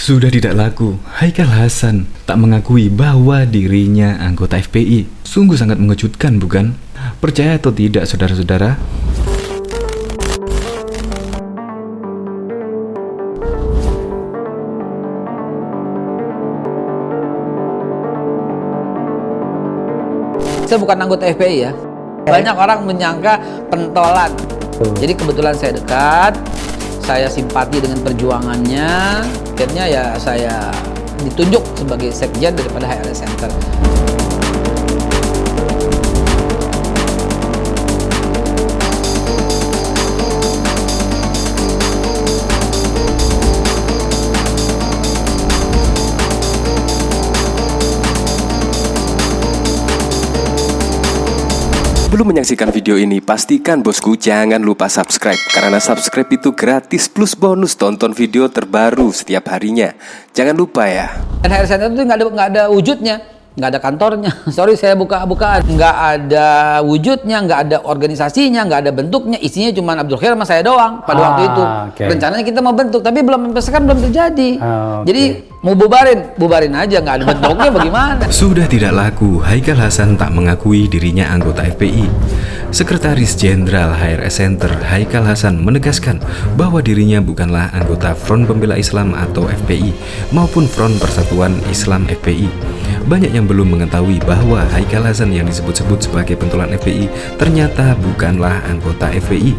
Sudah tidak laku, Haikal Hasan tak mengakui bahwa dirinya anggota FPI. Sungguh sangat mengejutkan, bukan? Percaya atau tidak, saudara-saudara? Saya bukan anggota FPI ya. Banyak orang menyangka pentolan. Jadi kebetulan saya dekat, saya simpati dengan perjuangannya. Akhirnya ya saya ditunjuk sebagai sekjen daripada HRS Center. Sebelum menyaksikan video ini, pastikan bosku jangan lupa subscribe. Karena subscribe itu gratis plus bonus tonton video terbaru setiap harinya. Jangan lupa ya. Dan HRS Center itu nggak ada wujudnya, nggak ada kantornya. Sorry saya buka-bukaan, nggak ada wujudnya, nggak ada organisasinya, nggak ada bentuknya. Isinya cuma Abdul Khair sama saya doang pada waktu itu. Okay. Rencananya kita mau bentuk, tapi belum sampai sekarang belum terjadi. Okay. Jadi mau bubarin aja, nggak ada bentuknya bagaimana? Sudah tidak laku, Haikal Hasan tak mengakui dirinya anggota FPI. Sekretaris Jenderal HRS Center Haikal Hasan menegaskan bahwa dirinya bukanlah anggota Front Pembela Islam atau FPI maupun Front Persatuan Islam FPI. Banyak yang belum mengetahui bahwa Haikal Hasan yang disebut-sebut sebagai pentolan FPI ternyata bukanlah anggota FPI.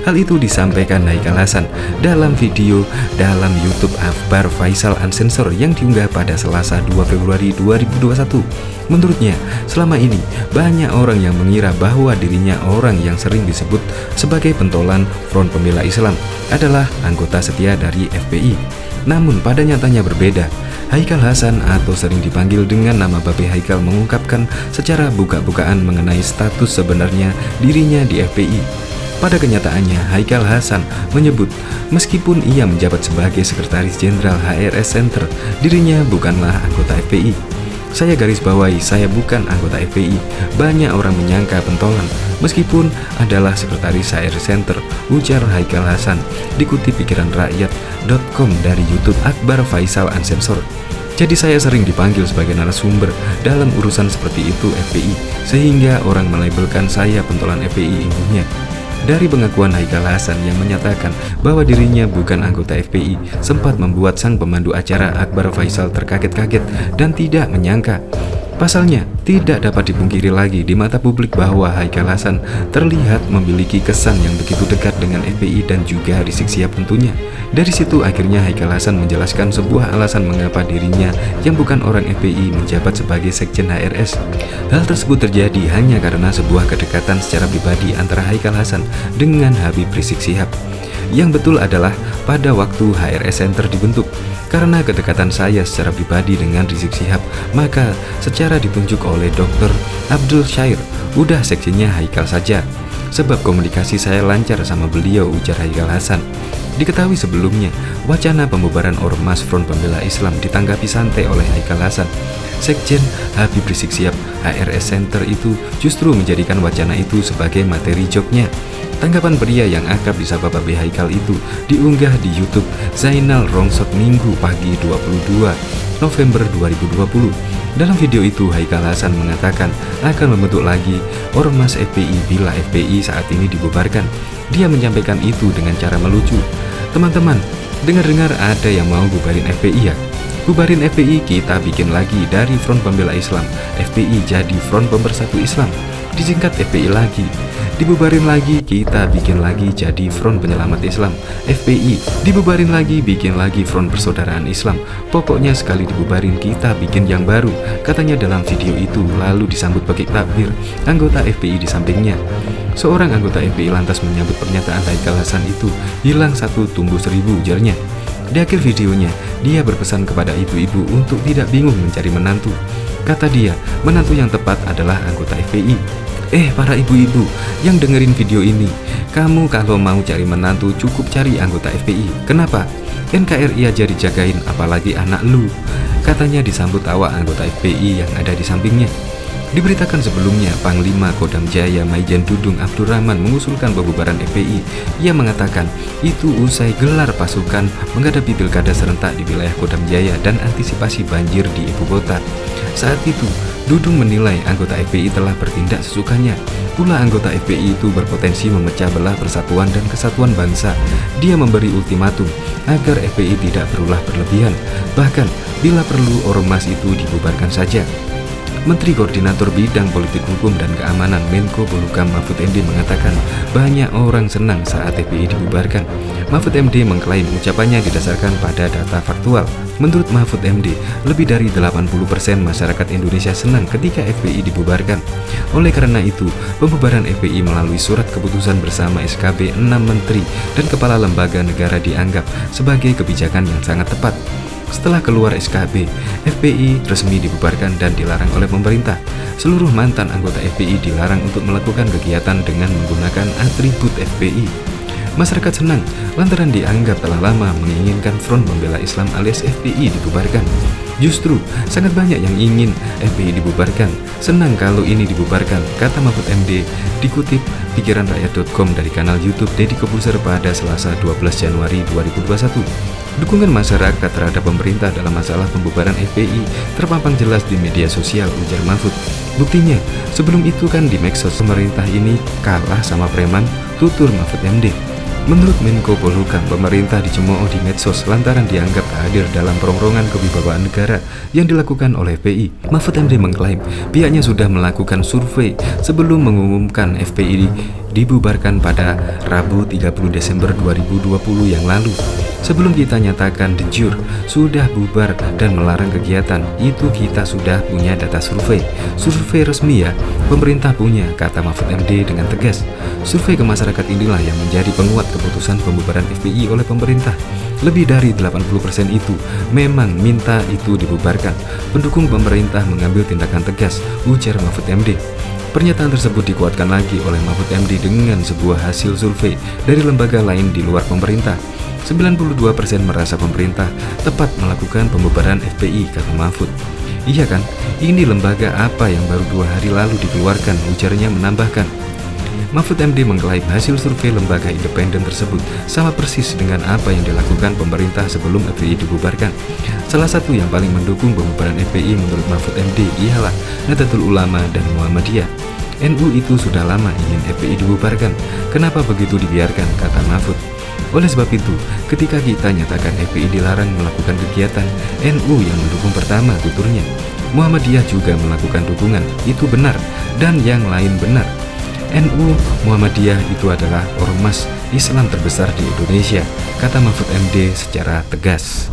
Hal itu disampaikan Haikal Hasan dalam video dalam YouTube Akbar Faisal Unsensor yang diunggah pada Selasa 2 Februari 2021. Menurutnya, selama ini banyak orang yang mengira bahwa dirinya orang yang sering disebut sebagai pentolan Front Pembela Islam adalah anggota setia dari FPI. Namun pada nyatanya berbeda. Haikal Hasan atau sering dipanggil dengan nama Babe Haikal mengungkapkan secara buka-bukaan mengenai status sebenarnya dirinya di FPI. Pada kenyataannya, Haikal Hasan menyebut meskipun ia menjabat sebagai Sekretaris Jenderal HRS Center, dirinya bukanlah anggota FPI. Saya garis bawahi, saya bukan anggota FPI. Banyak orang menyangka pentolan, meskipun adalah Sekretaris HRS Center, ujar Haikal Hasan, dikutip pikiranrakyat.com dari YouTube Akbar Faisal Unsensor. Jadi saya sering dipanggil sebagai narasumber dalam urusan seperti itu FPI, sehingga orang melabelkan saya pentolan FPI imbuhnya. Dari pengakuan Haikal Hasan yang menyatakan bahwa dirinya bukan anggota FPI sempat membuat sang pemandu acara Akbar Faisal terkaget-kaget dan tidak menyangka. Pasalnya, tidak dapat dipungkiri lagi di mata publik bahwa Haikal Hasan terlihat memiliki kesan yang begitu dekat dengan FPI dan juga Rizik Syihab tentunya. Dari situ akhirnya Haikal Hasan menjelaskan sebuah alasan mengapa dirinya yang bukan orang FPI menjabat sebagai Sekjen HRS. Hal tersebut terjadi hanya karena sebuah kedekatan secara pribadi antara Haikal Hasan dengan Habib Rizik Syihab. Yang betul adalah pada waktu HRS Center dibentuk, karena kedekatan saya secara pribadi dengan Rizik Syihab, maka secara ditunjuk oleh Dr. Abdul Syair, udah sekjennya Haikal saja. Sebab komunikasi saya lancar sama beliau, ujar Haikal Hasan. Diketahui sebelumnya, wacana pembubaran Ormas Front Pembela Islam ditanggapi santai oleh Haikal Hasan. Sekjen Habib Rizik Syihab HRS Center itu justru menjadikan wacana itu sebagai materi joknya. Tanggapan pria yang akrab disapa Babe Haikal itu diunggah di YouTube Zainal Rongsok Minggu pagi 22 November 2020. Dalam video itu Haikal Hasan mengatakan akan membentuk lagi Ormas FPI bila FPI saat ini dibubarkan. Dia menyampaikan itu dengan cara melucu. Teman-teman, dengar-dengar ada yang mau bubarin FPI ya? Bubarin FPI, kita bikin lagi dari Front Pembela Islam FPI jadi Front Pemersatu Islam, disingkat FPI lagi. Dibubarin lagi, kita bikin lagi jadi Front Penyelamat Islam FPI. Dibubarin lagi, bikin lagi Front Persaudaraan Islam. Pokoknya sekali dibubarin kita bikin yang baru, katanya dalam video itu. Lalu disambut pakai takbir anggota FPI di sampingnya. Seorang anggota FPI lantas menyambut pernyataan Haikal Hasan itu. Hilang satu tumbuh seribu, ujarnya. Di akhir videonya, dia berpesan kepada ibu-ibu untuk tidak bingung mencari menantu. Kata dia, menantu yang tepat adalah anggota FPI. Para ibu-ibu yang dengerin video ini, kamu kalau mau cari menantu cukup cari anggota FPI. Kenapa? NKRI aja dijagain, apalagi anak lu, katanya disambut tawa anggota FPI yang ada di sampingnya. Diberitakan sebelumnya, Panglima Kodam Jaya Maijen Dudung Abdurrahman mengusulkan pembubaran FPI. Ia mengatakan itu usai gelar pasukan menghadapi pilkada serentak di wilayah Kodam Jaya dan antisipasi banjir di ibu kota. Saat itu, Dudung menilai anggota FPI telah bertindak sesukanya. Pula anggota FPI itu berpotensi memecah belah persatuan dan kesatuan bangsa. Dia memberi ultimatum agar FPI tidak berulah berlebihan. Bahkan, bila perlu ormas itu dibubarkan saja. Menteri Koordinator Bidang Politik Hukum dan Keamanan Menko Polhukam Mahfud MD mengatakan banyak orang senang saat FPI dibubarkan. Mahfud MD mengklaim ucapannya didasarkan pada data faktual. Menurut Mahfud MD, lebih dari 80% masyarakat Indonesia senang ketika FPI dibubarkan. Oleh karena itu, pembubaran FPI melalui surat keputusan bersama SKB 6 menteri dan kepala lembaga negara dianggap sebagai kebijakan yang sangat tepat. Setelah keluar SKB, FPI resmi dibubarkan dan dilarang oleh pemerintah. Seluruh mantan anggota FPI dilarang untuk melakukan kegiatan dengan menggunakan atribut FPI. Masyarakat senang lantaran dianggap telah lama menginginkan Front Pembela Islam alias FPI dibubarkan. Justru sangat banyak yang ingin FPI dibubarkan. Senang kalau ini dibubarkan, kata Mahfud MD dikutip pikiranrakyat.com dari kanal YouTube Deddy Kobuser pada Selasa 12 Januari 2021. Dukungan masyarakat terhadap pemerintah dalam masalah pembubaran FPI terpampang jelas di media sosial, ujar Mahfud. Buktinya, sebelum itu kan di medsos pemerintah ini kalah sama preman, tutur Mahfud MD. Menurut Menko Polhukam, pemerintah dicemooh di medsos lantaran dianggap hadir dalam perongrongan kewibawaan negara yang dilakukan oleh FPI. Mahfud MD mengklaim pihaknya sudah melakukan survei sebelum mengumumkan FPI dibubarkan pada Rabu 30 Desember 2020 yang lalu. Sebelum kita nyatakan de jure sudah bubar dan melarang kegiatan, itu kita sudah punya data survei. Survei resmi ya, pemerintah punya, kata Mahfud MD dengan tegas. Survei ke masyarakat inilah yang menjadi penguat keputusan pembubaran FPI oleh pemerintah. Lebih dari 80% itu memang minta itu dibubarkan. Pendukung pemerintah mengambil tindakan tegas, ujar Mahfud MD. Pernyataan tersebut dikuatkan lagi oleh Mahfud MD dengan sebuah hasil survei dari lembaga lain di luar pemerintah. 92% merasa pemerintah tepat melakukan pembubaran FPI, kata Mahfud. Iya kan, ini lembaga apa yang baru 2 hari lalu dikeluarkan, ujarnya menambahkan. Mahfud MD mengklaim hasil survei lembaga independen tersebut sama persis dengan apa yang dilakukan pemerintah sebelum FPI dibubarkan. Salah satu yang paling mendukung pembubaran FPI menurut Mahfud MD ialah Nahdlatul Ulama dan Muhammadiyah. NU itu sudah lama ingin FPI dibubarkan. Kenapa begitu dibiarkan, kata Mahfud. Oleh sebab itu, ketika kita nyatakan FPI dilarang melakukan kegiatan, NU yang mendukung pertama, tuturnya. Muhammadiyah juga melakukan dukungan, itu benar, dan yang lain benar. NU Muhammadiyah itu adalah ormas Islam terbesar di Indonesia, kata Mahfud MD secara tegas.